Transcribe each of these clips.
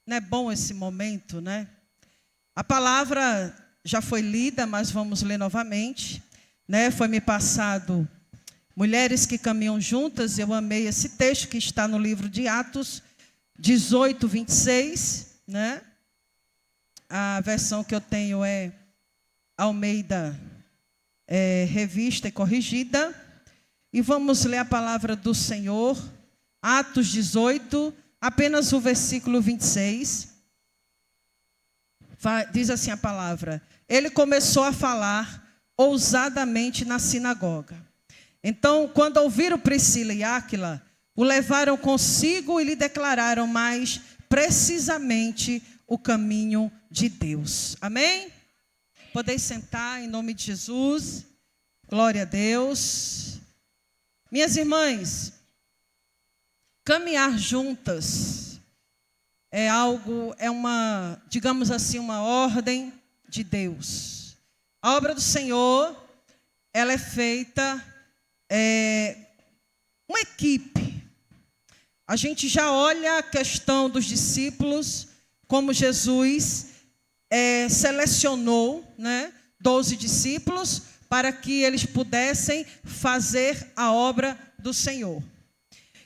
Não é bom esse momento, né? A palavra já foi lida, mas vamos ler novamente, né? Foi me passado Mulheres que Caminham Juntas. Eu amei esse texto que está no livro de Atos 18, 26, né? A versão que eu tenho é Almeida, revista e corrigida. E vamos ler a palavra do Senhor, Atos 18, apenas o versículo 26. Diz assim a palavra: ele começou a falar ousadamente na sinagoga. Então, quando ouviram Priscila e Áquila, o levaram consigo e lhe declararam mais precisamente o caminho de Deus. Amém? Podeis sentar em nome de Jesus. Glória a Deus. Minhas irmãs, caminhar juntas é algo, digamos assim, uma ordem de Deus. A obra do Senhor, ela é feita uma equipe. A gente já olha a questão dos discípulos, como Jesus selecionou, né, 12 discípulos para que eles pudessem fazer a obra do Senhor.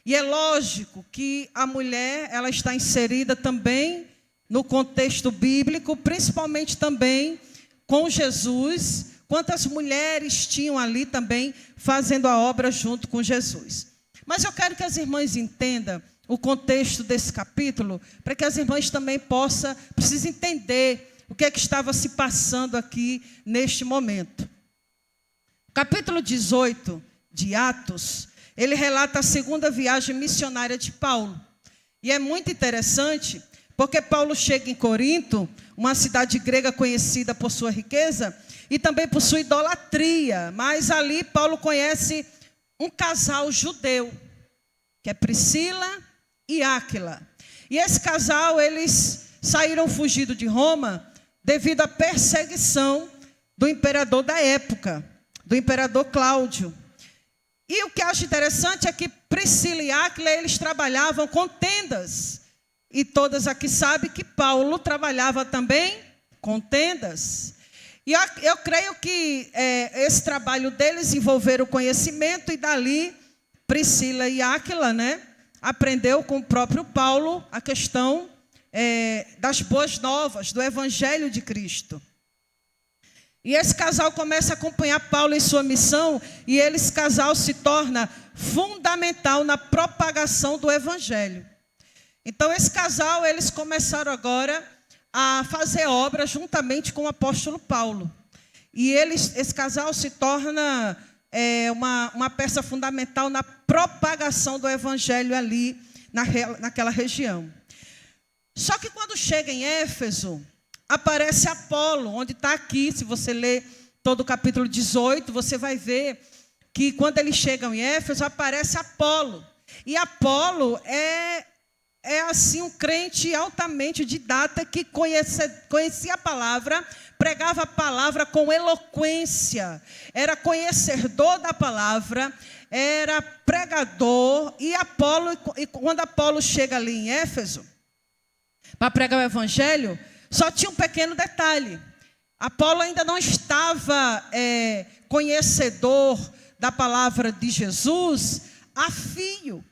E é lógico que a mulher, ela está inserida também no contexto bíblico, principalmente também com Jesus. Quantas mulheres tinham ali também fazendo a obra junto com Jesus. Mas eu quero que as irmãs entendam o contexto desse capítulo, para que as irmãs também precisem entender o que é que estava se passando aqui neste momento. O capítulo 18 de Atos, ele relata a segunda viagem missionária de Paulo. E é muito interessante, porque Paulo chega em Corinto, uma cidade grega conhecida por sua riqueza e também por sua idolatria. Mas ali Paulo conhece um casal judeu, que é Priscila e Áquila. E esse casal, eles saíram fugidos de Roma devido à perseguição do imperador da época, do imperador Cláudio. E o que eu acho interessante é que Priscila e Áquila, eles trabalhavam com tendas. E todas aqui sabem que Paulo trabalhava também com tendas. E eu creio que esse trabalho deles envolveram o conhecimento, e dali Priscila e Áquila, né, aprendeu com o próprio Paulo a questão das boas novas, do Evangelho de Cristo. E esse casal começa a acompanhar Paulo em sua missão, e esse casal se torna fundamental na propagação do Evangelho. Então, esse casal, eles começaram agora a fazer obra juntamente com o apóstolo Paulo. E esse casal se torna uma peça fundamental na propagação do Evangelho ali, naquela região. Só que quando chega em Éfeso, aparece Apolo, onde está aqui. Se você ler todo o capítulo 18, você vai ver que quando eles chegam em Éfeso, aparece Apolo. E Apolo é assim um crente altamente didata, que conhecia a palavra, pregava a palavra com eloquência, era conhecedor da palavra, era pregador. E quando Apolo chega ali em Éfeso para pregar o Evangelho, só tinha um pequeno detalhe: Apolo ainda não estava conhecedor da palavra de Jesus a fio.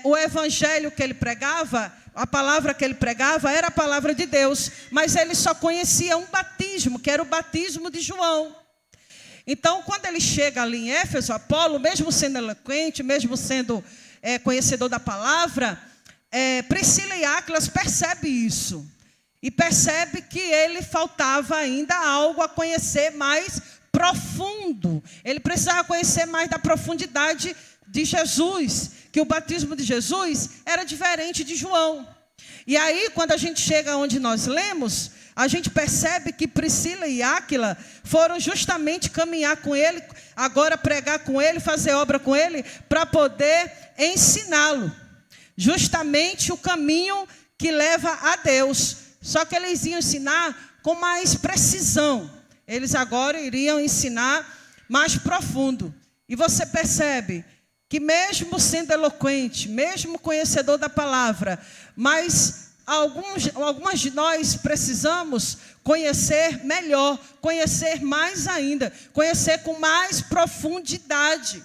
O evangelho que ele pregava, a palavra que ele pregava era a palavra de Deus, mas ele só conhecia um batismo, que era o batismo de João. Então, quando ele chega ali em Éfeso, Apolo, mesmo sendo eloquente, mesmo sendo conhecedor da palavra, Priscila e Áquila percebem isso. E percebe que ele faltava ainda algo a conhecer mais profundo. Ele precisava conhecer mais da profundidade de Jesus, que o batismo de Jesus era diferente de João. E aí, quando a gente chega onde nós lemos, a gente percebe que Priscila e Áquila foram justamente caminhar com ele, agora pregar com ele, fazer obra com ele, para poder ensiná-lo justamente o caminho que leva a Deus. Só que eles iam ensinar com mais precisão. Eles agora iriam ensinar mais profundo. E você percebe que mesmo sendo eloquente, mesmo conhecedor da palavra, mas algumas de nós precisamos conhecer melhor, conhecer mais ainda, conhecer com mais profundidade.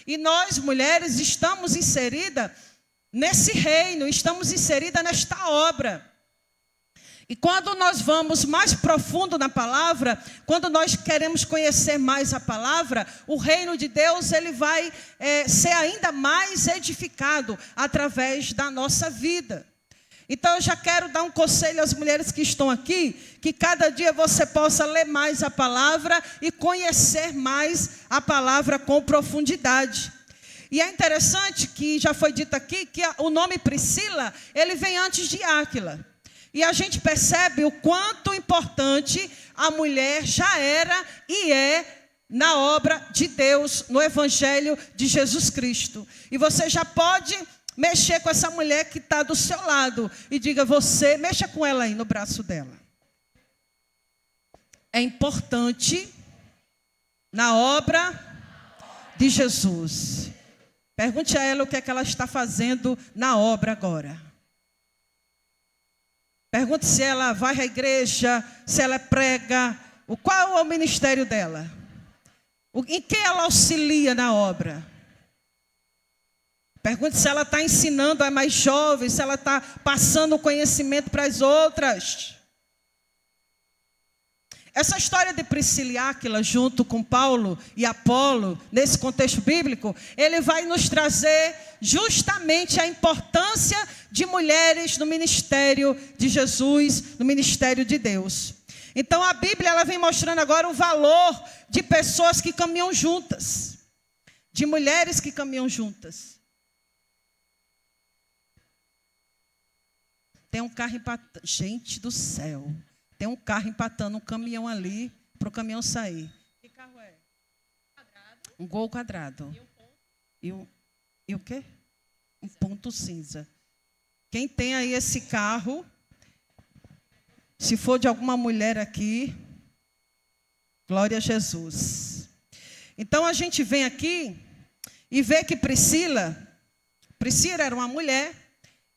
E nós, mulheres, estamos inseridas nesse reino, estamos inseridas nesta obra. E quando nós vamos mais profundo na palavra, quando nós queremos conhecer mais a palavra, o reino de Deus ele vai ser ainda mais edificado através da nossa vida. Então eu já quero dar um conselho às mulheres que estão aqui, que cada dia você possa ler mais a palavra e conhecer mais a palavra com profundidade. E é interessante que já foi dito aqui que o nome Priscila, ele vem antes de Áquila. E a gente percebe o quanto importante a mulher já era e é na obra de Deus, no Evangelho de Jesus Cristo. E você já pode mexer com essa mulher que está do seu lado e diga, você, mexa com ela aí no braço dela. É importante na obra de Jesus. Pergunte a ela o que é que ela está fazendo na obra agora. Pergunte se ela vai à igreja, se ela prega, qual é o ministério dela? Em que ela auxilia na obra? Pergunte se ela está ensinando a mais jovens, se ela está passando o conhecimento para as outras. Essa história de Priscila e Áquila, junto com Paulo e Apolo, nesse contexto bíblico, ele vai nos trazer justamente a importância de mulheres no ministério de Jesus, no ministério de Deus. Então a Bíblia ela vem mostrando agora o valor de pessoas que caminham juntas, de mulheres que caminham juntas. Tem um carro empatando, gente do céu. Tem um carro empatando um caminhão ali para o caminhão sair. Que carro é? Um Gol quadrado. E o quê? Um ponto cinza. Quem tem aí esse carro, se for de alguma mulher aqui, glória a Jesus. Então a gente vem aqui e vê que Priscila era uma mulher.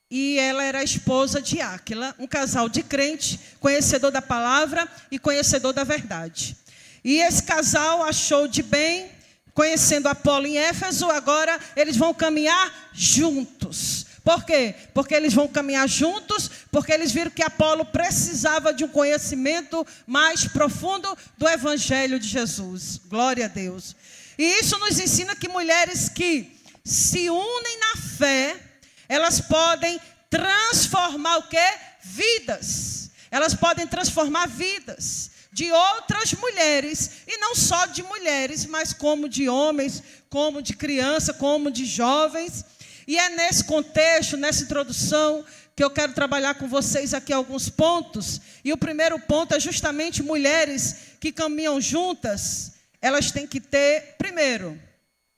E ela era a esposa de Áquila, um casal de crente, conhecedor da palavra e conhecedor da verdade. E esse casal achou de bem, conhecendo Apolo em Éfeso, agora eles vão caminhar juntos. Por quê? Porque eles vão caminhar juntos, porque eles viram que Apolo precisava de um conhecimento mais profundo do Evangelho de Jesus. Glória a Deus. E isso nos ensina que mulheres que se unem na fé, elas podem transformar o quê? Vidas. Elas podem transformar vidas de outras mulheres. E não só de mulheres, mas como de homens, como de crianças, como de jovens. E é nesse contexto, nessa introdução, que eu quero trabalhar com vocês aqui alguns pontos. E o primeiro ponto é justamente mulheres que caminham juntas. Elas têm que ter, primeiro,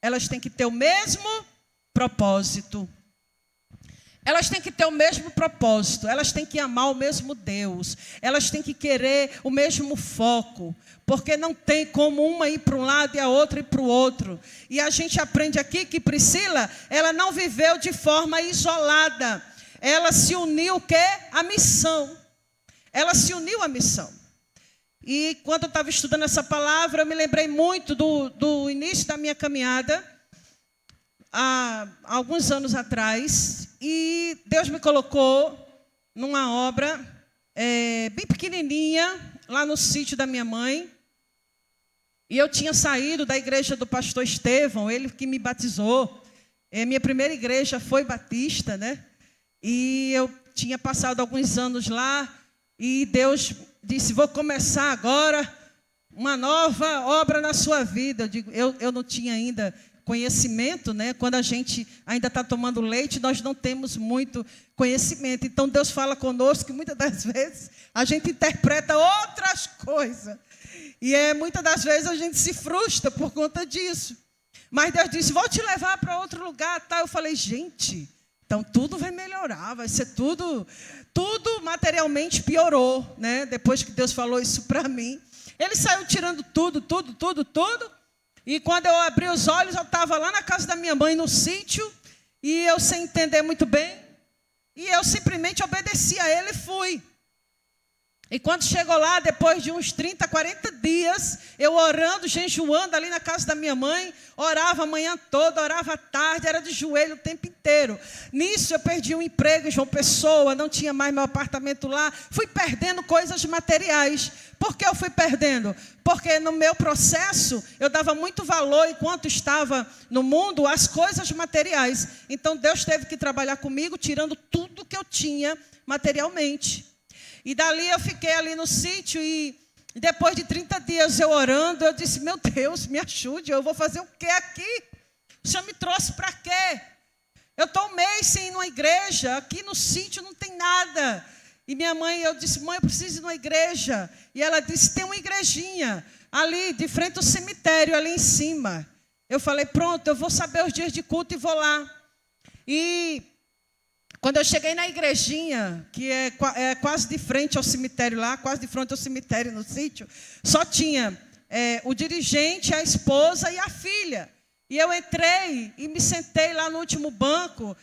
elas têm que ter o mesmo propósito. Elas têm que ter o mesmo propósito, elas têm que amar o mesmo Deus, elas têm que querer o mesmo foco, porque não tem como uma ir para um lado e a outra ir para o outro. E a gente aprende aqui que Priscila, ela não viveu de forma isolada, ela se uniu o quê? À missão. Ela se uniu à missão. E quando eu estava estudando essa palavra, eu me lembrei muito do início da minha caminhada, há alguns anos atrás, e Deus me colocou numa obra bem pequenininha, lá no sítio da minha mãe, e eu tinha saído da igreja do pastor Estevão, ele que me batizou. Minha primeira igreja foi batista, né? E eu tinha passado alguns anos lá, e Deus disse, vou começar agora uma nova obra na sua vida. Eu digo, eu não tinha ainda conhecimento, né? Quando a gente ainda está tomando leite, nós não temos muito conhecimento. Então, Deus fala conosco, que muitas das vezes a gente interpreta outras coisas. E muitas das vezes a gente se frustra por conta disso. Mas Deus disse, vou te levar para outro lugar. Tá? Eu falei, gente, então tudo vai melhorar, vai ser tudo materialmente piorou, né? Depois que Deus falou isso para mim. Ele saiu tirando tudo. E quando eu abri os olhos, eu estava lá na casa da minha mãe, no sítio, e eu sem entender muito bem, E eu simplesmente obedeci a ele e fui. E quando chegou lá, depois de uns 30, 40 dias, eu orando, jejuando ali na casa da minha mãe, orava a manhã toda, orava à tarde, era de joelho o tempo inteiro. Nisso eu perdi um emprego em João Pessoa, não tinha mais meu apartamento lá, fui perdendo coisas materiais. Por que eu fui perdendo? Porque no meu processo, eu dava muito valor, enquanto estava no mundo, às coisas materiais. Então Deus teve que trabalhar comigo, tirando tudo que eu tinha materialmente. E dali eu fiquei ali no sítio e depois de 30 dias eu orando, eu disse, meu Deus, me ajude, eu vou fazer o quê aqui? O Senhor me trouxe para quê? Eu estou um mês sem ir numa igreja, aqui no sítio não tem nada. E minha mãe, eu disse, mãe, eu preciso ir numa igreja. E ela disse, tem uma igrejinha ali, de frente ao cemitério, ali em cima. Eu falei, pronto, eu vou saber os dias de culto e vou lá. E quando eu cheguei na igrejinha, que é quase de frente ao cemitério lá, quase de frente ao cemitério no sítio, só tinha o dirigente, a esposa e a filha. E eu entrei e me sentei lá no último banco.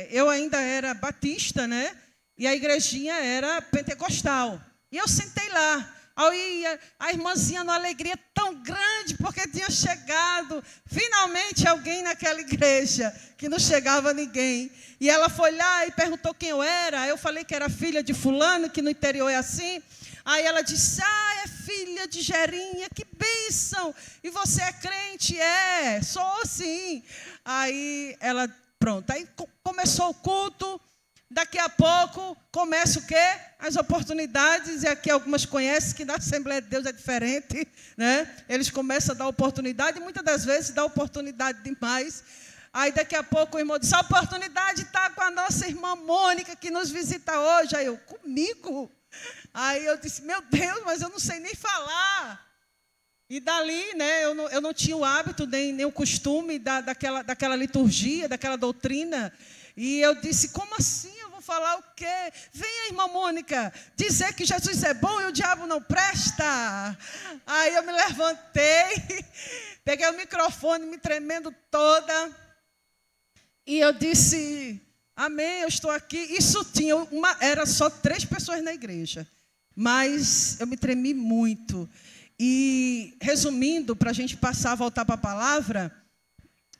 Eu ainda era batista, né? E a igrejinha era pentecostal. E eu sentei lá. Aí a irmãzinha, numa alegria tão grande, porque tinha chegado finalmente alguém naquela igreja, que não chegava ninguém. E ela foi lá e perguntou quem eu era. Eu falei que era filha de fulano, que no interior é assim. Aí ela disse, é filha de Gerinha, que bênção. E você é crente? Sou sim. Aí ela, pronto. Aí começou o culto. Daqui a pouco começa o quê? As oportunidades, e aqui algumas conhecem que na Assembleia de Deus é diferente, né? Eles começam a dar oportunidade, e muitas das vezes dá oportunidade demais. Aí daqui a pouco o irmão disse, a oportunidade está com a nossa irmã Mônica, que nos visita hoje. Aí eu, comigo? Aí eu disse, meu Deus, mas eu não sei nem falar. E dali, né, eu não tinha o hábito, nem o costume daquela liturgia, daquela doutrina. E eu disse, como assim? Eu vou falar o quê? Venha, irmã Mônica, dizer que Jesus é bom e o diabo não presta. Aí eu me levantei, peguei o microfone, me tremendo toda. E eu disse, amém, eu estou aqui. Isso era só 3 pessoas na igreja. Mas eu me tremi muito. E, resumindo, para a gente voltar para a palavra,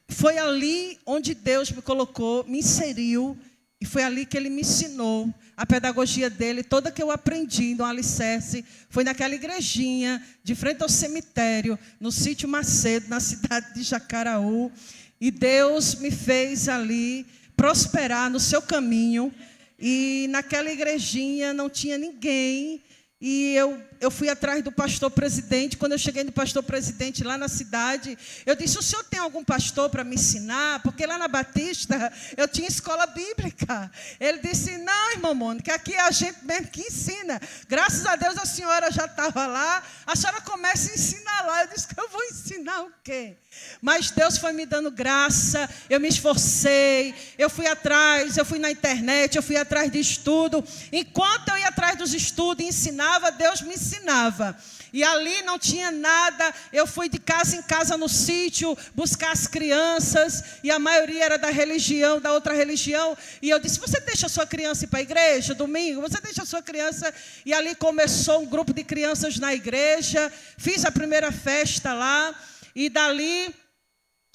foi ali onde Deus me colocou, me inseriu, e foi ali que Ele me ensinou a pedagogia dele, toda que eu aprendi no alicerce, foi naquela igrejinha, de frente ao cemitério, no sítio Macedo, na cidade de Jacaraú, e Deus me fez ali prosperar no seu caminho, e naquela igrejinha não tinha ninguém. E eu fui atrás do pastor presidente. Quando eu cheguei no pastor presidente lá na cidade, eu disse, o senhor tem algum pastor para me ensinar? Porque lá na Batista eu tinha escola bíblica. Ele disse, não, irmã Mônica, aqui é a gente mesmo que ensina. Graças a Deus a senhora já estava lá, a senhora começa a ensinar lá. Eu disse que eu vou ensinar o quê? Mas Deus foi me dando graça, eu me esforcei, eu fui atrás, eu fui na internet, eu fui atrás de estudo. Enquanto eu ia atrás dos estudos e ensinava, Deus me ensinava. E ali não tinha nada, eu fui de casa em casa no sítio, buscar as crianças, e a maioria era da religião, da outra religião, e eu disse, você deixa a sua criança ir para a igreja, domingo? Você deixa a sua criança? E ali começou um grupo de crianças na igreja, fiz a primeira festa lá, e dali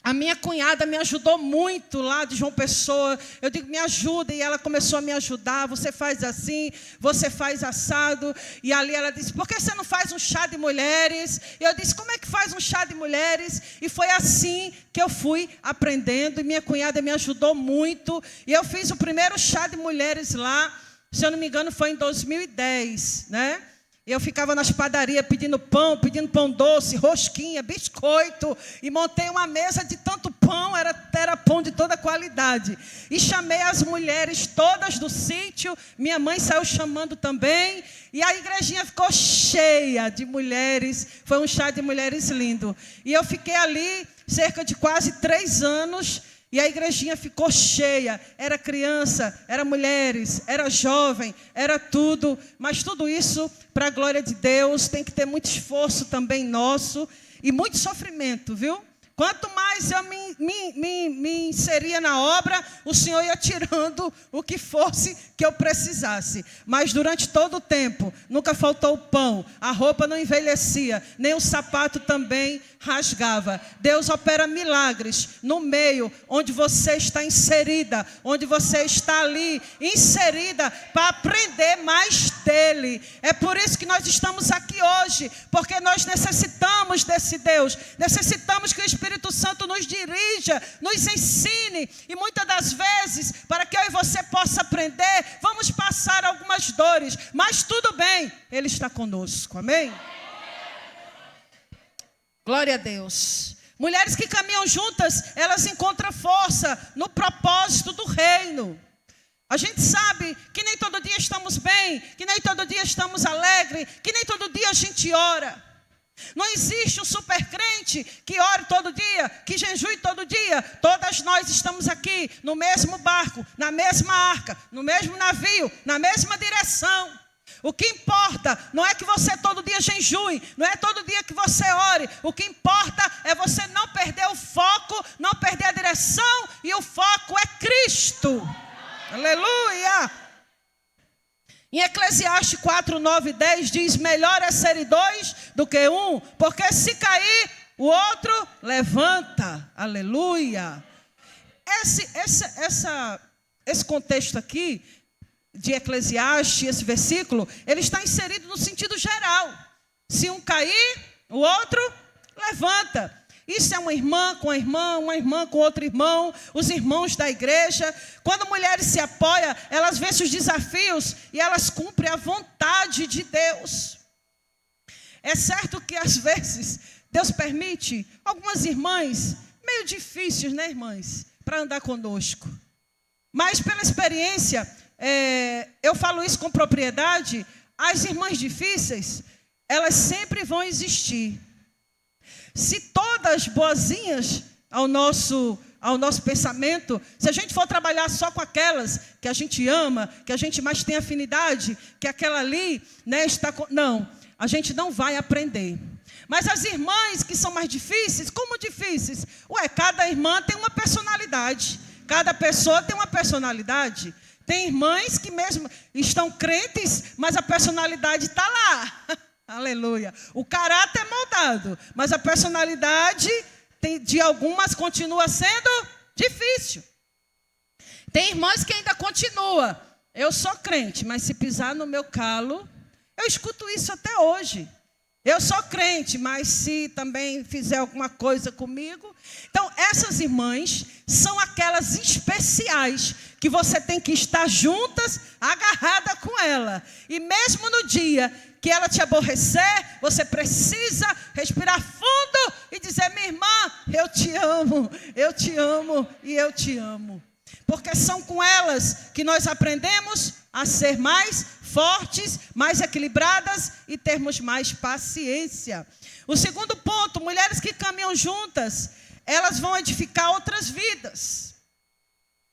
a minha cunhada me ajudou muito lá de João Pessoa. Eu digo, me ajuda. E ela começou a me ajudar. Você faz assim, você faz assado. E ali ela disse, por que você não faz um chá de mulheres? E eu disse, como é que faz um chá de mulheres? E foi assim que eu fui aprendendo. E minha cunhada me ajudou muito. E eu fiz o primeiro chá de mulheres lá. Se eu não me engano, foi em 2010, né? Eu ficava nas padarias pedindo pão doce, rosquinha, biscoito. E montei uma mesa de tanto pão, era pão de toda qualidade. E chamei as mulheres todas do sítio. Minha mãe saiu chamando também. E a igrejinha ficou cheia de mulheres. Foi um chá de mulheres lindo. E eu fiquei ali cerca de quase 3 anos. E a igrejinha ficou cheia, era criança, era mulheres, era jovem, era tudo. Mas tudo isso, para a glória de Deus, tem que ter muito esforço também nosso e muito sofrimento, viu? Quanto mais eu me inseria na obra, o Senhor ia tirando o que fosse que eu precisasse. Mas durante todo o tempo, nunca faltou o pão, a roupa não envelhecia, nem o sapato também rasgava. Deus opera milagres no meio onde você está inserida, onde você está ali, inserida para aprender mais dele. É por isso que nós estamos aqui hoje, porque nós necessitamos desse Deus, necessitamos que o Espírito Santo nos dirija, nos ensine, e muitas das vezes, para que eu e você possa aprender, vamos passar algumas dores, mas tudo bem, Ele está conosco, amém? Glória a Deus. Mulheres que caminham juntas, elas encontram força no propósito do reino. A gente sabe que nem todo dia estamos bem, que nem todo dia estamos alegres, que nem todo dia a gente ora. Não existe um super crente que ore todo dia, que jejue todo dia. Todas nós estamos aqui no mesmo barco, na mesma arca, no mesmo navio, na mesma direção. O que importa não é que você todo dia jejue, não é todo dia que você ore. O que importa é você não perder o foco, não perder a direção, e o foco é Cristo. Aleluia! Em Eclesiastes 4, 9 e 10 diz: melhor é serem dois do que um, porque se cair, o outro levanta. Aleluia! Esse contexto aqui de Eclesiastes, esse versículo, ele está inserido no sentido geral. Se um cair, o outro levanta. Isso é uma irmã com uma irmã com outro irmão, os irmãos da igreja. Quando mulheres se apoiam, elas vencem os desafios e elas cumprem a vontade de Deus. É certo que às vezes Deus permite algumas irmãs meio difíceis, né, irmãs, para andar conosco. Mas pela experiência, eu falo isso com propriedade, as irmãs difíceis, elas sempre vão existir. Se todas boazinhas ao nosso pensamento, se a gente for trabalhar só com aquelas que a gente ama, que a gente mais tem afinidade, que aquela ali, né, não, a gente não vai aprender. Mas as irmãs que são mais difíceis, como difíceis? Cada irmã tem uma personalidade, cada pessoa tem uma personalidade. Tem irmãs que mesmo estão crentes, mas a personalidade está lá. Aleluia. O caráter é moldado, mas a personalidade de algumas continua sendo difícil. Tem irmãs que ainda continua. Eu sou crente, mas se pisar no meu calo, eu escuto isso até hoje. Eu sou crente, mas se também fizer alguma coisa comigo. Então, essas irmãs são aquelas especiais que você tem que estar juntas, agarrada com ela. E mesmo no dia que ela te aborrecer, você precisa respirar fundo e dizer: minha irmã, eu te amo e eu te amo. Porque são com elas que nós aprendemos a ser mais fortes, mais equilibradas e termos mais paciência. O segundo ponto: mulheres que caminham juntas, elas vão edificar outras vidas.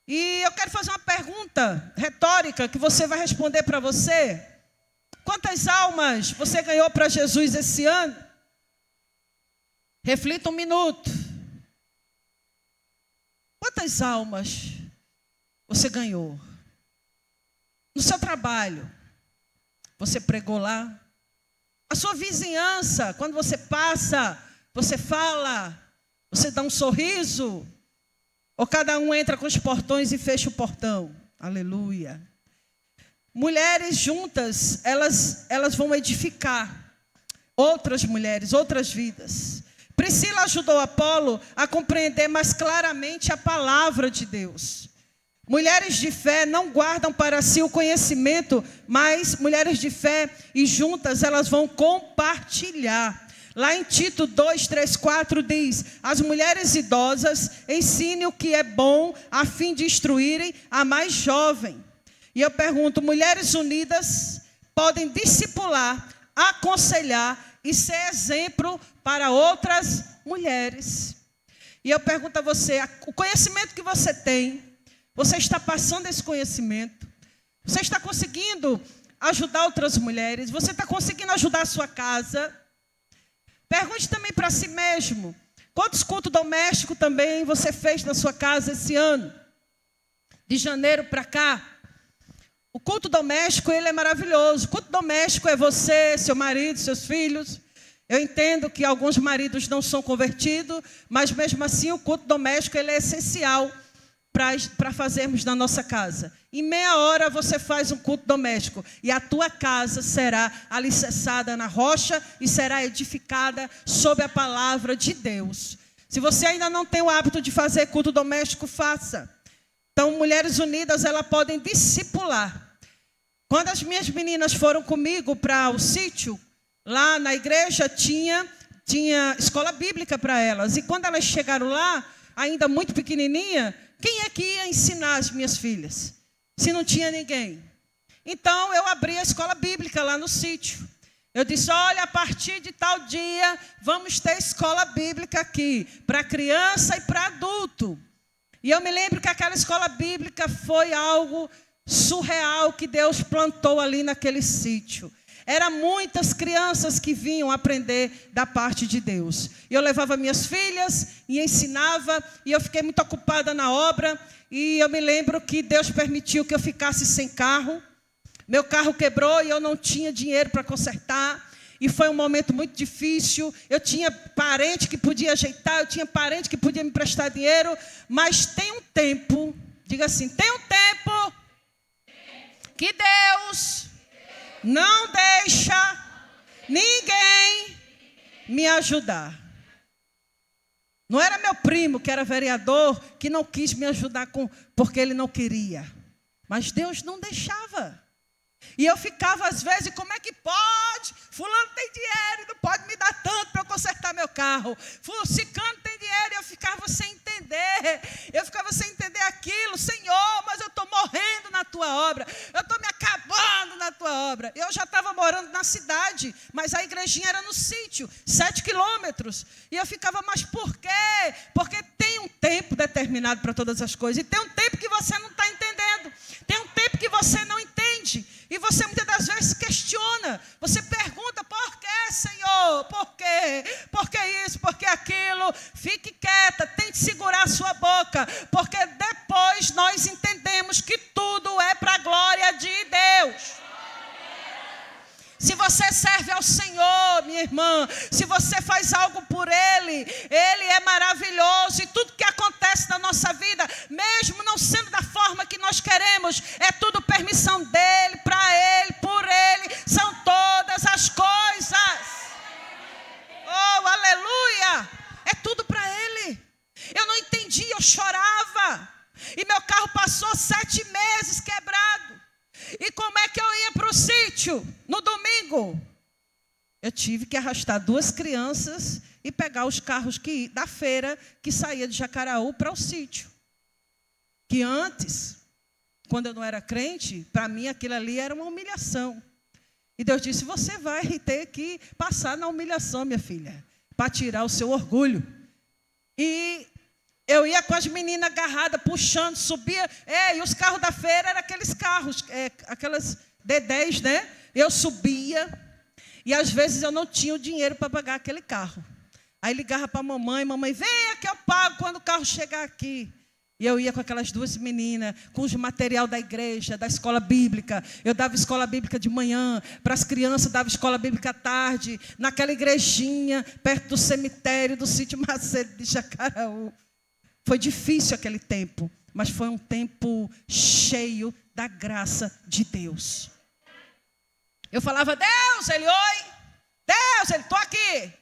E eu quero fazer uma pergunta retórica que você vai responder para você. Quantas almas você ganhou para Jesus esse ano? Reflita um minuto. Quantas almas você ganhou? No seu trabalho, você pregou lá? A sua vizinhança, quando você passa, você fala, você dá um sorriso? Ou cada um entra com os portões e fecha o portão? Aleluia. Mulheres juntas, elas vão edificar outras mulheres, outras vidas. Priscila ajudou Apolo a compreender mais claramente a palavra de Deus. Mulheres de fé não guardam para si o conhecimento, mas mulheres de fé e juntas elas vão compartilhar. Lá em Tito 2, 3, 4 diz: as mulheres idosas ensinem o que é bom a fim de instruírem a mais jovem. E eu pergunto: mulheres unidas podem discipular, aconselhar e ser exemplo para outras mulheres. E eu pergunto a você: o conhecimento que você tem, você está passando esse conhecimento? Você está conseguindo ajudar outras mulheres? Você está conseguindo ajudar a sua casa? Pergunte também para si mesmo: Quantos cultos domésticos também você fez na sua casa esse ano? De janeiro para cá. O culto doméstico, ele é maravilhoso. O culto doméstico é você, seu marido, seus filhos. Eu entendo que alguns maridos não são convertidos, mas mesmo assim o culto doméstico ele é essencial para fazermos na nossa casa. Em meia hora você faz um culto doméstico e a tua casa será alicerçada na rocha e será edificada sob a palavra de Deus. Se você ainda não tem o hábito de fazer culto doméstico, faça. Então, Mulheres Unidas, elas podem discipular. Quando as minhas meninas foram comigo para o sítio, lá na igreja tinha escola bíblica para elas. E quando elas chegaram lá, ainda muito pequenininha, quem é que ia ensinar as minhas filhas? Se não tinha ninguém. Então, eu abri a escola bíblica lá no sítio. Eu disse, olha, a partir de tal dia, vamos ter escola bíblica aqui, para criança e para adulto. E eu me lembro que aquela escola bíblica foi algo surreal que Deus plantou ali naquele sítio. Eram muitas crianças que vinham aprender da parte de Deus. E eu levava minhas filhas e ensinava, e eu fiquei muito ocupada na obra. E eu me lembro que Deus permitiu que eu ficasse sem carro. Meu carro quebrou e eu não tinha dinheiro para consertar. E foi um momento muito difícil. Eu tinha parente que podia ajeitar, eu tinha parente que podia me prestar dinheiro. Mas tem um tempo, diga assim, tem um tempo que Deus não deixa ninguém me ajudar. Não era meu primo, que era vereador, que não quis me ajudar porque ele não queria. Mas Deus não deixava. E eu ficava às vezes, como é que pode? Fulano tem dinheiro e não pode me dar tanto para eu consertar meu carro. Ciclano tem dinheiro e eu ficava sem entender. Eu ficava sem entender aquilo. Senhor, mas eu estou morrendo na tua obra. Eu estou me acabando na tua obra. Eu já estava morando na cidade, mas a igrejinha era no sítio, 7 quilômetros. E eu ficava, mas por quê? Porque tem um tempo determinado para todas as coisas. E tem um tempo que você não está entendendo. Tem um tempo que você não entende. E você muitas das vezes questiona. Você pergunta, por quê, Senhor? Por quê? Por que isso? Por que aquilo? Fique quieta, tente segurar a sua boca. Porque depois nós entendemos que tudo é para a glória de Deus. Se você serve ao Senhor, minha irmã, se você faz algo por Ele, Ele é maravilhoso. E tudo que acontece na nossa vida, mesmo não sendo da forma que nós queremos, é tudo permissão dEle, para Ele, por Ele, são todas as coisas. Oh, aleluia! É tudo para Ele. Eu não entendi, eu chorava. E meu carro passou 7 meses quebrado. E como é que eu ia para o sítio no domingo? Eu tive que arrastar 2 crianças e pegar os carros da feira que saía de Jacaraú para o sítio. Que antes, quando eu não era crente, para mim aquilo ali era uma humilhação. E Deus disse, você vai ter que passar na humilhação, minha filha, para tirar o seu orgulho. E eu ia com as meninas agarradas, puxando, subia. E os carros da feira eram aqueles carros, aquelas D10, né? Eu subia e às vezes eu não tinha o dinheiro para pagar aquele carro. Aí ligava para a mamãe, venha que eu pago quando o carro chegar aqui. E eu ia com aquelas 2 meninas, com os material da igreja, da escola bíblica. Eu dava escola bíblica de manhã, para as crianças dava escola bíblica à tarde, naquela igrejinha, perto do cemitério do sítio Macedo de Jacaraú. Foi difícil aquele tempo, mas foi um tempo cheio da graça de Deus. Eu falava, Deus, Ele, oi. Deus, Ele, estou aqui.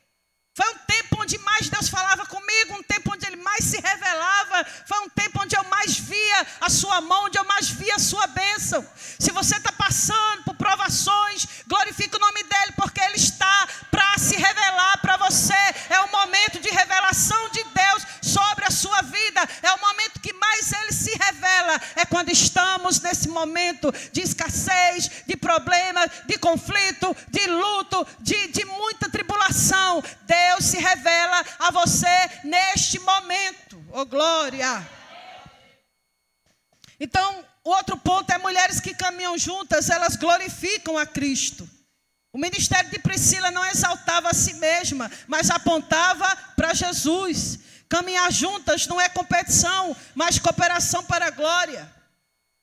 Foi um tempo onde mais Deus falava comigo, um tempo onde Ele mais se revelava. Foi um tempo onde eu mais via a sua mão, onde eu mais via a sua bênção. Se você está passando por provações, glorifique o nome dEle, porque Ele está para se revelar para você. É o momento de revelação de Deus sobre a sua vida. É o momento que mais Ele se revela. É quando estamos nesse momento de escassez, de problema, de conflito, de luto, de muita tribulação. Deus se revela a você neste momento. Oh, glória! Então, o outro ponto é mulheres que caminham juntas, elas glorificam a Cristo. O ministério de Priscila não exaltava a si mesma, mas apontava para Jesus. Caminhar juntas não é competição, mas cooperação para a glória.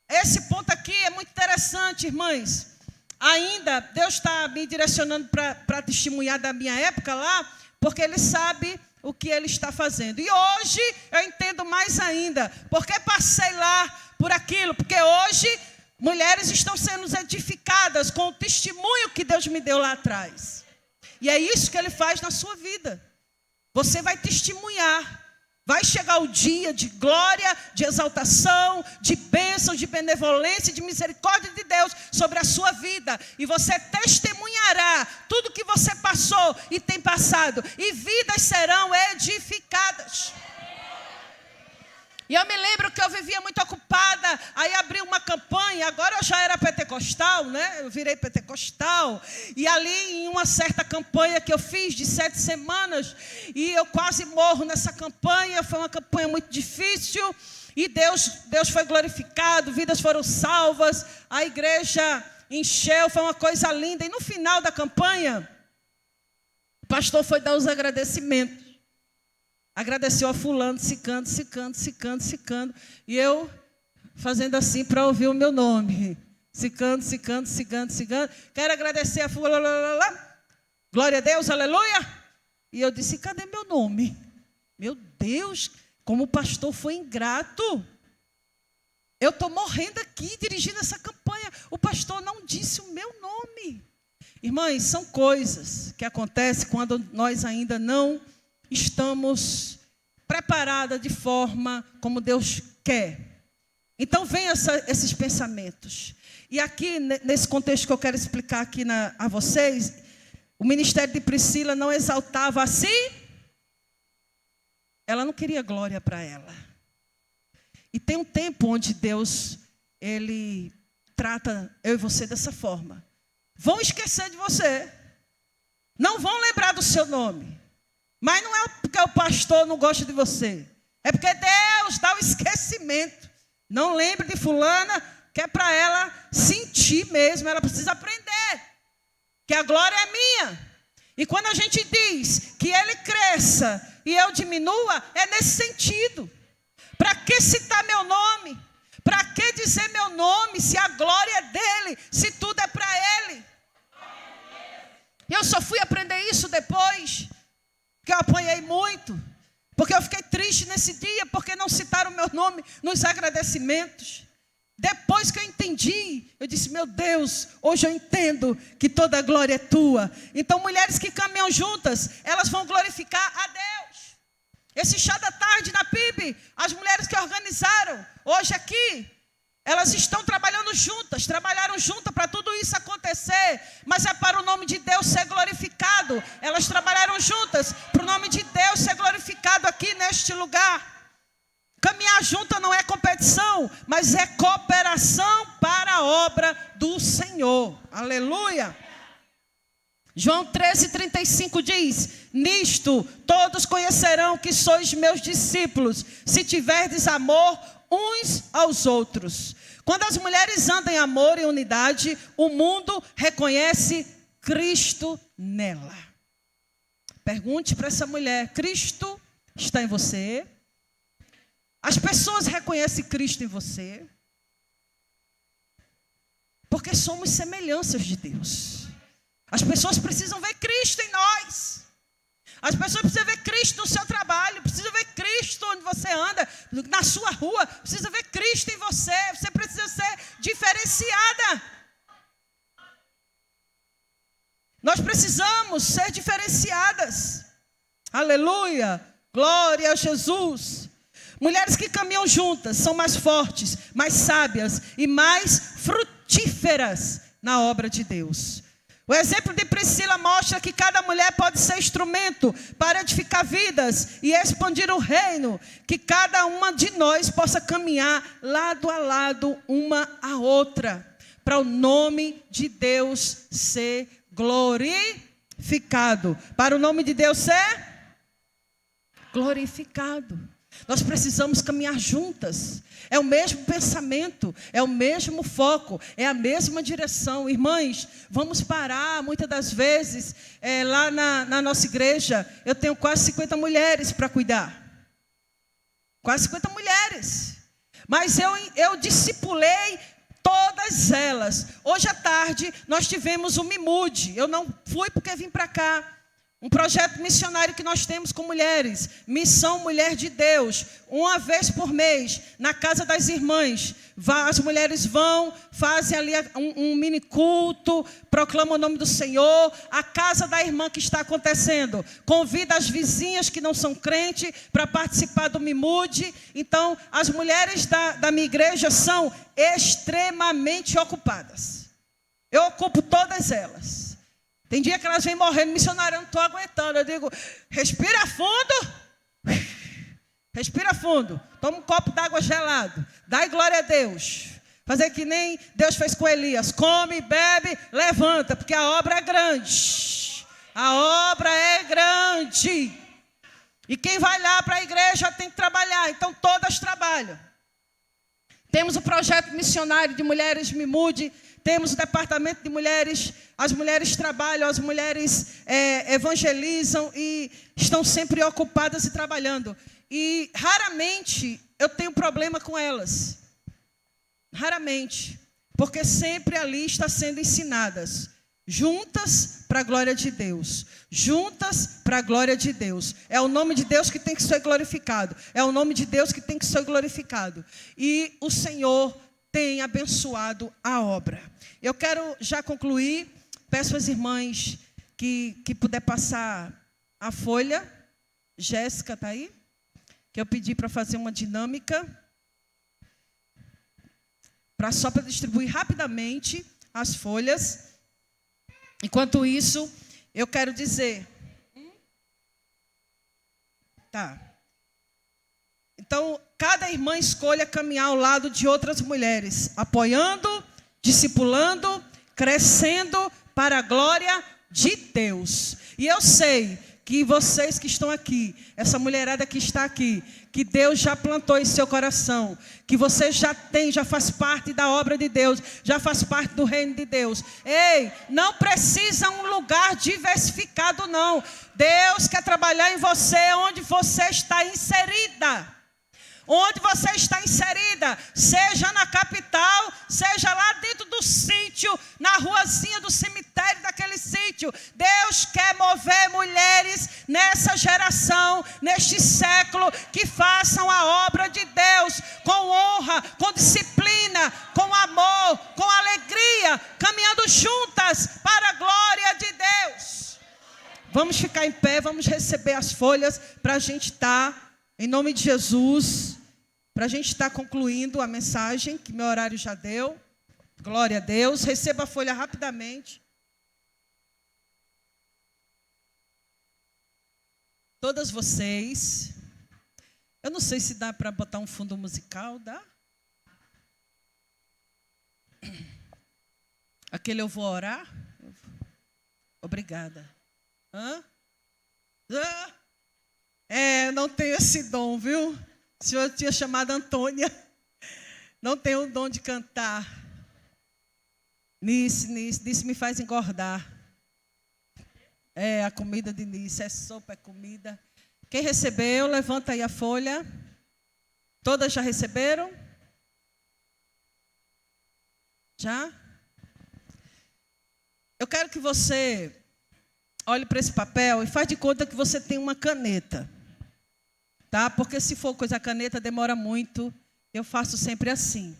Esse ponto aqui é muito interessante, irmãs. Ainda, Deus está me direcionando para testemunhar da minha época lá, porque Ele sabe o que Ele está fazendo. E hoje eu entendo mais ainda, porque passei lá por aquilo, porque hoje mulheres estão sendo edificadas com o testemunho que Deus me deu lá atrás. E é isso que Ele faz na sua vida. Você vai testemunhar. Vai chegar o dia de glória, de exaltação, de bênção, de benevolência, de misericórdia de Deus sobre a sua vida. E você testemunhará tudo que você passou e tem passado. E vidas serão edificadas. E eu me lembro que eu vivia muito ocupada, aí abri uma campanha, agora eu já era pentecostal, né? Eu virei pentecostal. E ali em uma certa campanha que eu fiz de 7 semanas, e eu quase morro nessa campanha, foi uma campanha muito difícil, e Deus foi glorificado, vidas foram salvas, a igreja encheu, foi uma coisa linda. E no final da campanha, o pastor foi dar os agradecimentos. Agradeceu a fulano, cicando. E eu fazendo assim para ouvir o meu nome. Cicando. Quero agradecer a fulano. Glória a Deus, aleluia. E eu disse, cadê meu nome? Meu Deus, como o pastor foi ingrato. Eu estou morrendo aqui, dirigindo essa campanha. O pastor não disse o meu nome. Irmãs, são coisas que acontecem quando nós ainda não estamos preparadas de forma como Deus quer. Então vem esses pensamentos. E aqui, nesse contexto que eu quero explicar aqui a vocês, o ministério de Priscila não exaltava a si. Ela não queria glória para ela. E tem um tempo onde Deus, Ele trata eu e você dessa forma. Vão esquecer de você. Não vão lembrar do seu nome. Mas não é porque o pastor não gosta de você. É porque Deus dá o esquecimento. Não lembre de fulana, que é para ela sentir mesmo. Ela precisa aprender. Que a glória é minha. E quando a gente diz que Ele cresça e eu diminua, é nesse sentido. Para que citar meu nome? Para que dizer meu nome se a glória é dEle? Se tudo é para Ele? E eu só fui aprender isso depois que eu apanhei muito, porque eu fiquei triste nesse dia, porque não citaram o meu nome nos agradecimentos. Depois que eu entendi, eu disse, meu Deus, hoje eu entendo que toda a glória é tua. Então, mulheres que caminham juntas, elas vão glorificar a Deus. Esse chá da tarde na PIB, as mulheres que organizaram, hoje aqui, elas estão trabalhando juntas, trabalharam juntas para tudo isso acontecer, mas é para o nome de Deus ser glorificado. Elas trabalharam juntas para o nome de Deus ser glorificado aqui neste lugar. Caminhar junto não é competição, mas é cooperação para a obra do Senhor. Aleluia. João 13:35 diz, nisto todos conhecerão que sois meus discípulos, se tiverdes amor uns aos outros. Quando as mulheres andam em amor e unidade, o mundo reconhece Cristo nela. Pergunte para essa mulher, Cristo está em você? As pessoas reconhecem Cristo em você? Porque somos semelhanças de Deus. As pessoas precisam ver Cristo em nós. As pessoas precisam ver Cristo no seu trabalho, precisam ver Cristo onde você anda, na sua rua, precisam ver Cristo em você. Você precisa ser diferenciada. Nós precisamos ser diferenciadas. Aleluia, glória a Jesus. Mulheres que caminham juntas são mais fortes, mais sábias e mais frutíferas na obra de Deus. O exemplo de Priscila mostra que cada mulher pode ser instrumento para edificar vidas e expandir o reino. Que cada uma de nós possa caminhar lado a lado, uma a outra, para o nome de Deus ser glorificado. Para o nome de Deus ser glorificado. Nós precisamos caminhar juntas. É o mesmo pensamento, é o mesmo foco, é a mesma direção. Irmãs, vamos parar. Muitas das vezes, lá na nossa igreja, eu tenho quase 50 mulheres para cuidar. Quase 50 mulheres. Mas eu discipulei todas elas. Hoje à tarde, nós tivemos o Me Mude. Eu não fui porque vim para cá. Um projeto missionário que nós temos com mulheres. Missão Mulher de Deus. Uma vez por mês, na casa das irmãs. As mulheres vão, fazem ali um mini culto, proclamam o nome do Senhor. A casa da irmã que está acontecendo. Convida as vizinhas que não são crentes para participar do Me Mude. Então, as mulheres da minha igreja são extremamente ocupadas. Eu ocupo todas elas. Tem dia que elas vêm morrendo, missionária, eu não estou aguentando. Eu digo, respira fundo. Respira fundo. Toma um copo d'água gelado. Dai glória a Deus. Fazer que nem Deus fez com Elias. Come, bebe, levanta. Porque a obra é grande. A obra é grande. E quem vai lá para a igreja tem que trabalhar. Então todas trabalham. Temos o projeto missionário de Mulheres Me Mude. Temos o departamento de mulheres, as mulheres trabalham, as mulheres evangelizam e estão sempre ocupadas e trabalhando. E raramente eu tenho problema com elas. Raramente. Porque sempre ali está sendo ensinadas. Juntas para a glória de Deus. Juntas para a glória de Deus. É o nome de Deus que tem que ser glorificado. É o nome de Deus que tem que ser glorificado. E o Senhor tem abençoado a obra. Eu quero já concluir. Peço às irmãs que puder passar a folha. Jéssica está aí? Que eu pedi para fazer uma dinâmica. Só para distribuir rapidamente as folhas. Enquanto isso, eu quero dizer. Tá. Então, cada irmã escolha caminhar ao lado de outras mulheres, apoiando, discipulando, crescendo para a glória de Deus. E eu sei que vocês que estão aqui, essa mulherada que está aqui, que Deus já plantou em seu coração, que você já faz parte da obra de Deus, já faz parte do reino de Deus. Ei, não precisa um lugar diversificado, não. Deus quer trabalhar em você onde você está inserida. Onde você está inserida, seja na capital, seja lá dentro do sítio, na ruazinha do cemitério daquele sítio. Deus quer mover mulheres nessa geração, neste século, que façam a obra de Deus com honra, com disciplina, com amor, com alegria, caminhando juntas para a glória de Deus. Vamos ficar em pé, vamos receber as folhas para a gente estar, em nome de Jesus, para a gente estar concluindo a mensagem, que meu horário já deu. Glória a Deus. Receba a folha rapidamente. Todas vocês. Eu não sei se dá para botar um fundo musical, dá? Aquele eu vou orar? Obrigada. Não tenho esse dom, viu? O senhor tinha chamado Antônia. Não tenho o dom de cantar. Nice me faz engordar. A comida de Nice. É sopa, é comida. Quem recebeu, levanta aí a folha. Todas já receberam? Já? Eu quero que você olhe para esse papel e faz de conta que você tem uma caneta. Tá? Porque se for coisa caneta, demora muito. Eu faço sempre assim.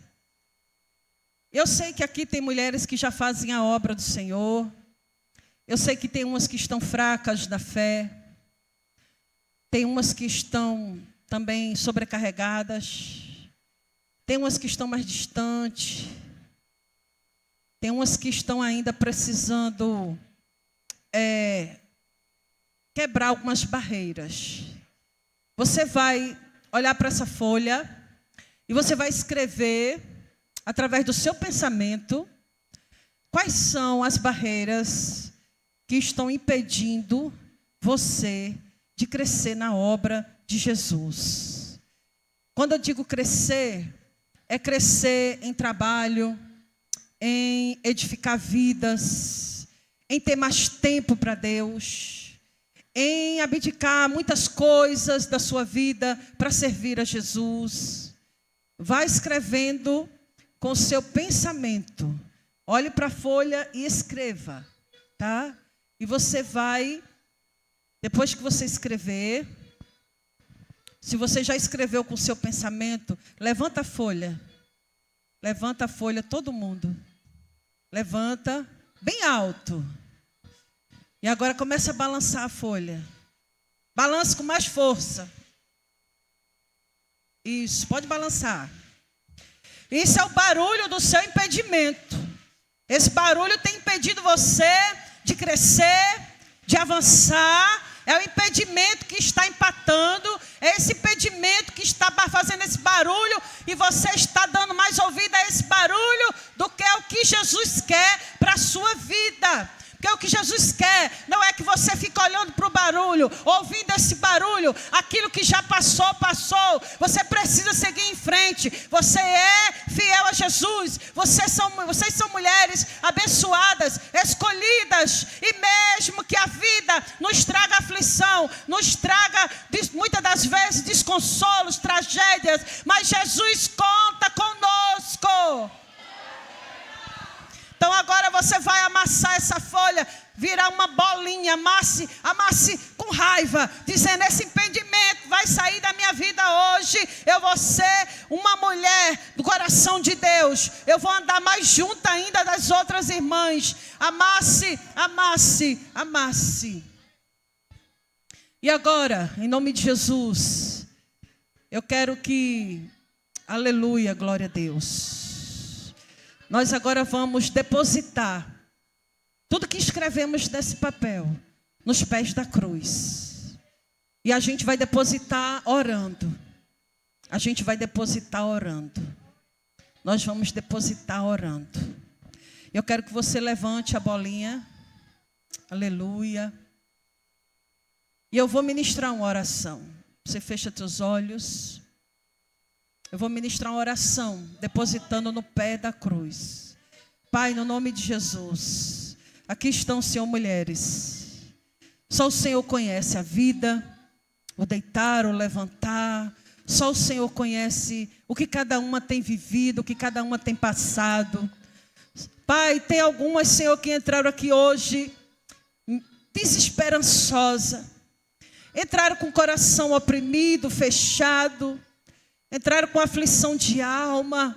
Eu sei que aqui tem mulheres que já fazem a obra do Senhor. Eu sei que tem umas que estão fracas na fé. Tem umas que estão também sobrecarregadas. Tem umas que estão mais distantes. Tem umas que estão ainda precisando quebrar algumas barreiras. Você vai olhar para essa folha e você vai escrever, através do seu pensamento, quais são as barreiras que estão impedindo você de crescer na obra de Jesus. Quando eu digo crescer, é crescer em trabalho, em edificar vidas, em ter mais tempo para Deus, em abdicar muitas coisas da sua vida para servir a Jesus. Vá escrevendo com o seu pensamento. Olhe para a folha e escreva, tá? E você vai, depois que você escrever, se você já escreveu com o seu pensamento, levanta a folha. Levanta a folha, todo mundo. Levanta bem alto. E agora começa a balançar a folha. Balance com mais força. Isso, pode balançar. Isso é o barulho do seu impedimento. Esse barulho tem impedido você de crescer, de avançar. É o impedimento que está empatando. É esse impedimento que está fazendo esse barulho. E você está dando mais ouvido a esse barulho do que o que Jesus quer para a sua vida. Porque o que Jesus quer não é que você fique olhando para o barulho, ouvindo esse barulho, aquilo que já passou, passou. Você precisa seguir em frente. Você é fiel a Jesus. Vocês são mulheres abençoadas, escolhidas. E mesmo que a vida nos traga aflição, nos traga muitas das vezes desconsolos, tragédias, mas Jesus conta conosco. Então agora você vai amassar essa folha, virar uma bolinha, amasse com raiva, dizendo: esse impedimento vai sair da minha vida hoje. Eu vou ser uma mulher do coração de Deus. Eu vou andar mais junto ainda das outras irmãs. Amasse, amasse, amasse. E agora, em nome de Jesus, eu quero que, aleluia, glória a Deus. Nós agora vamos depositar tudo que escrevemos nesse papel nos pés da cruz. E a gente vai depositar orando. A gente vai depositar orando. Nós vamos depositar orando. Eu quero que você levante a bolinha. Aleluia. E eu vou ministrar uma oração. Você fecha seus olhos. Eu vou ministrar uma oração, depositando no pé da cruz. Pai, no nome de Jesus, aqui estão, Senhor, mulheres. Só o Senhor conhece a vida, o deitar, o levantar. Só o Senhor conhece o que cada uma tem vivido, o que cada uma tem passado. Pai, tem algumas, Senhor, que entraram aqui hoje desesperançosa. Entraram com o coração oprimido, fechado. Entraram com aflição de alma.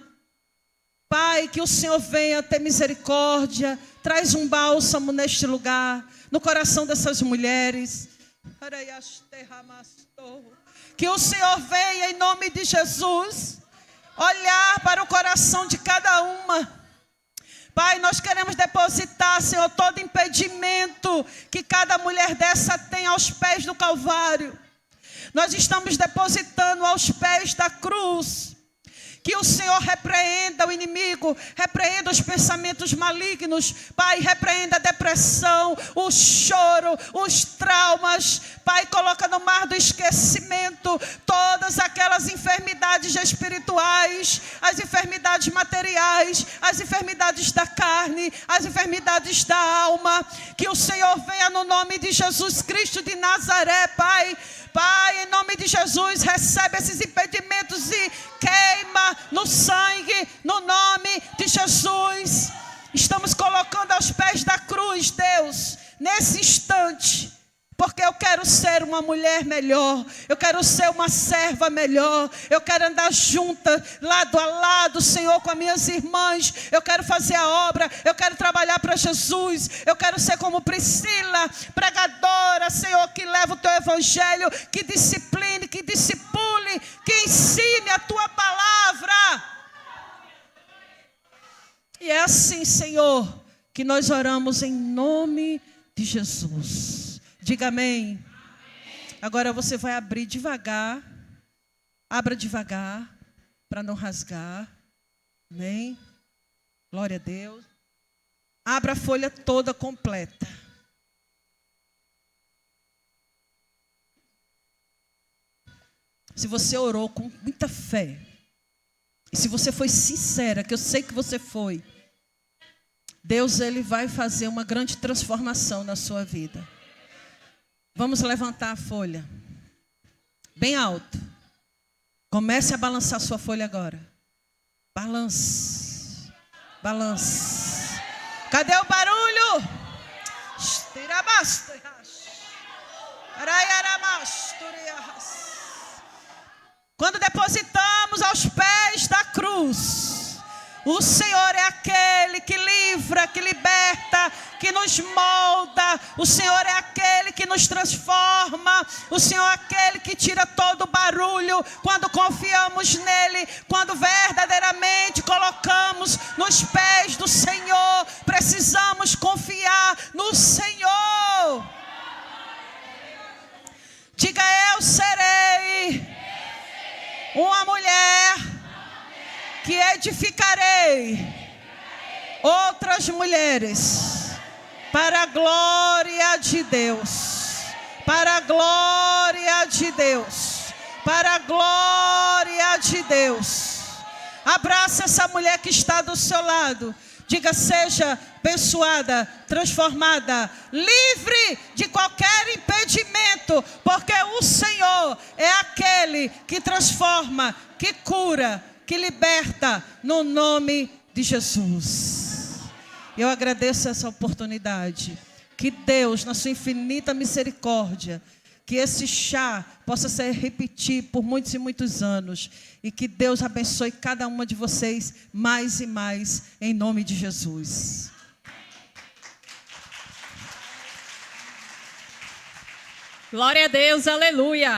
Pai, que o Senhor venha ter misericórdia. Traz um bálsamo neste lugar, no coração dessas mulheres. Que o Senhor venha, em nome de Jesus, olhar para o coração de cada uma. Pai, nós queremos depositar, Senhor, todo impedimento que cada mulher dessa tem aos pés do Calvário. Nós estamos depositando aos pés da cruz. Que o Senhor repreenda o inimigo, repreenda os pensamentos malignos. Pai, repreenda a depressão, o choro, os traumas. Pai, coloca no mar do esquecimento todas aquelas enfermidades espirituais, as enfermidades materiais, as enfermidades da carne, as enfermidades da alma. Que o Senhor venha no nome de Jesus Cristo de Nazaré, Pai. Pai, em nome de Jesus, recebe esses impedimentos e queima no sangue, no nome de Jesus. Estamos colocando aos pés da cruz, Deus, nesse instante. Porque eu quero ser uma mulher melhor. Eu quero ser uma serva melhor. Eu quero andar junta, lado a lado, Senhor, com as minhas irmãs. Eu quero fazer a obra. Eu quero trabalhar para Jesus. Eu quero ser como Priscila, pregadora, Senhor, que leva o teu evangelho, que discipline, que discipule, que ensine a tua palavra. E é assim, Senhor, que nós oramos em nome de Jesus. Diga amém. Agora você vai abrir devagar. Abra devagar, para não rasgar. Amém. Glória a Deus. Abra a folha toda completa. se você orou com muita fé, e se você foi sincera, que eu sei que você foi, Deus, Ele vai fazer uma grande transformação na sua vida. Vamos levantar a folha. Bem alto. Comece a balançar a sua folha agora. Balance. Balance. Cadê o barulho? Quando depositamos aos pés da cruz, o Senhor é aquele que livra, que liberta, que nos molda. O Senhor é aquele que nos transforma. O Senhor é aquele que tira todo o barulho quando confiamos nele, quando verdadeiramente colocamos nos pés do Senhor. Precisamos confiar no Senhor. Diga: eu serei uma mulher que edificarei outras mulheres para a glória de Deus, para a glória de Deus, para a glória de Deus. Abraça essa mulher que está do seu lado. Diga: seja abençoada, transformada, livre de qualquer impedimento, porque o Senhor é aquele que transforma, que cura, que liberta, no nome de Jesus. Eu agradeço essa oportunidade. Que Deus, na sua infinita misericórdia, que esse chá possa se repetir por muitos e muitos anos. E que Deus abençoe cada uma de vocês mais e mais, em nome de Jesus. Glória a Deus, aleluia.